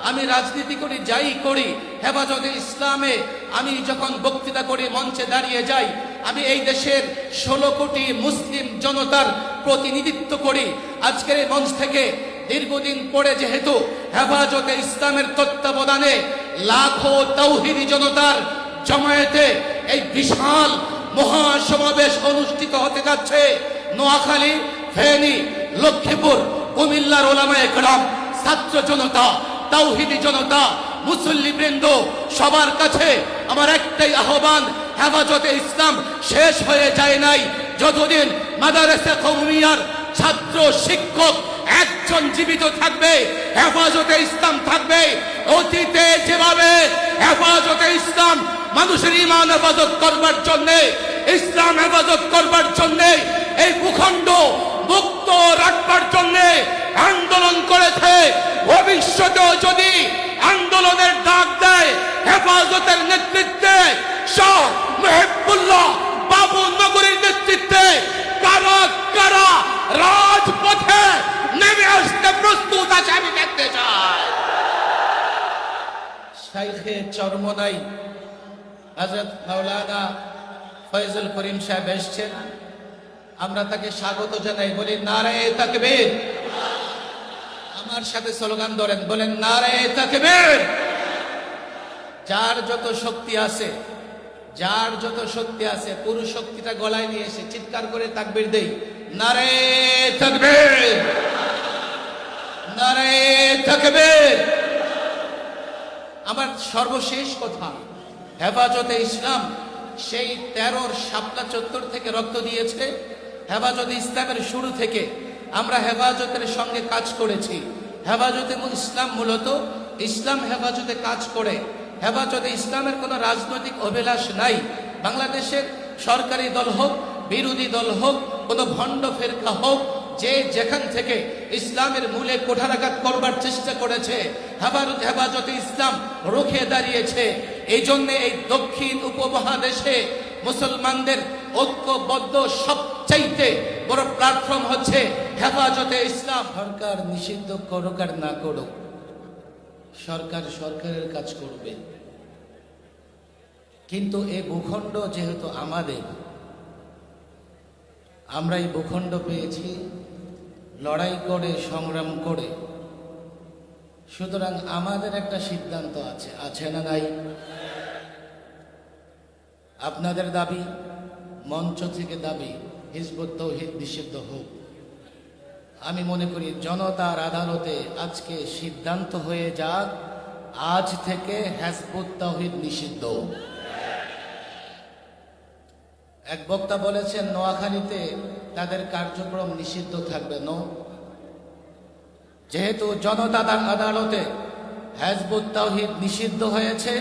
আমি রাজনীতি করি, যাই করি, হেফাজতে ইসলামে আমি যখন বক্তৃতা করি, মঞ্চে দাঁড়িয়ে যাই, আমি এই দেশের 16 কোটি মুসলিম জনতার প্রতিনিধিত্ব করি। আজকের এই মঞ্চ থেকে দীর্ঘদিন পরে যেহেতু হেফাজতে ইসলামের তত্ত্বাবধানে লাখো তাওহীদি জনতার জমায়েতে এই বিশাল মহাসমাবেশ অনুষ্ঠিত হতে যাচ্ছে, নোয়াখালী, ফেনী, লক্ষ্মীপুর, কুমিল্লার ওলামায়ে কেরাম, ছাত্র জনতা, তাওহীদি জনতা, মুসল্লিবৃন্দ, সবার কাছে আমার একটাই আহ্বান, হেফাজতে ইসলাম শেষ হয়ে যায় নাই। যতদিন মাদ্রাসা কওমিয়ার ছাত্র শিক্ষক একজন জীবিত থাকবে, হেফাজতে ইসলাম থাকবে। অতীতে যেভাবে হেফাজতে ইসলাম মানুষের ঈমান হেফাজত করবার জন্য, ইসলাম হেফাজত করবার জন্য, এই ভূখণ্ড মুক্ত রাখবার জন্য আন্দোলন করেছে, ভবিষ্যতেও যদি আন্দোলনের ডাক দেয় হেফাজতের নেতৃত্বে, শাহ মুহিবুল্লাহ বাবু নগরীর নেতৃত্বে কারা কারা রাজপথে নেমে আসতে প্রস্তুত আছে আমি দেখতে চাই। শাইখে চরমনাই হযরত মাওলানা ফয়জুল করিম সাহেব এসেছেন, আমরা তাকে স্বাগত জানাই। বলি নারায়ে তাকবীর। আমার সাথে স্লোগান ধরেন, বলেন নারায়ে তাকবীর। যার যত শক্তি আছে, যার যত শক্তি আছে, পুরো শক্তিটা গলায় নিয়ে এসে চিৎকার করে তাকবীর দেই, নারায়ে তাকবীর, নারায়ে তাকবীর। আমার সর্বশেষ কথা, হেফাজতে ইসলাম সেই 13 শাপলা চত্বর থেকে রক্ত দিয়েছে। হেফাজতে ইসলামের শুরু থেকে আমরা হেফাজতের সঙ্গে কাজ করেছি। হেফাজতে ইসলাম মূলত ইসলাম হেফাজতে কাজ করে। হেফাজতে ইসলামের কোনো রাজনৈতিক অভিলাষ নাই। বাংলাদেশের সরকারি দল হোক, বিরোধী দল হোক, কোনো ভণ্ড ফেরকা হোক, যে যেখান থেকে ইসলামের মূলে কোঠারাঘাত করবার চেষ্টা করেছে, হেফাজতে ইসলাম রুখে দাঁড়িয়েছে। এই জন্য এই দক্ষিণ উপমহাদেশে মুসলমানদের ঐক্যবদ্ধ সবচাইতে বড় প্ল্যাটফর্ম হচ্ছে হেফাজতে ইসলাম। সরকার নিষিদ্ধ করুক আর না করুক, সরকার সরকারের কাজ করবে, কিন্তু এই ভূখণ্ড যেহেতু আমাদের, আমরা এই ভূখণ্ড পেয়েছি লড়াই করে, সংগ্রাম করে। সুতরাং আমাদের একটা সিদ্ধান্ত আছে, আছে না নাই? আপনাদের দাবি, মঞ্চ থেকে দাবি, হিজবুত তাওহীদ নিষিদ্ধ হোক। আমি মনে করি জনতার আদালতে আজকে সিদ্ধান্ত হয়ে যাক, আজ থেকে হিজবুত তাওহীদ নিষিদ্ধ। এক বক্তা বলেছেন নোয়াখালীতে তাদের কার্যক্রম নিষিদ্ধ থাকবে। যেহেতু জনতার আদালতে হিজবুত তাওহীদ নিষিদ্ধ হয়েছে,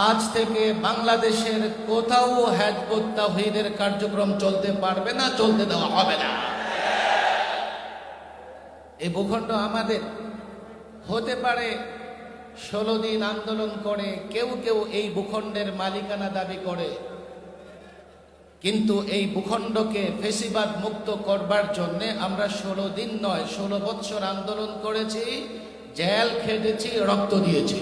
আজ থেকে বাংলাদেশের কোথাও হিজবুত তাওহীদের কার্যক্রম চলতে পারবে না, চলতে দেওয়া হবে না। এই ভূখণ্ড আমাদের। হতে পারে 16 দিন আন্দোলন করে কেউ কেউ এই ভূখণ্ডের মালিকানা দাবি করে, কিন্তু এই ভূখণ্ডকে ফেসিবাদ মুক্ত করবার জন্য আমরা 16 দিন নয় 16 বৎসর আন্দোলন করেছি, জেল খেটেছি, রক্ত দিয়েছি।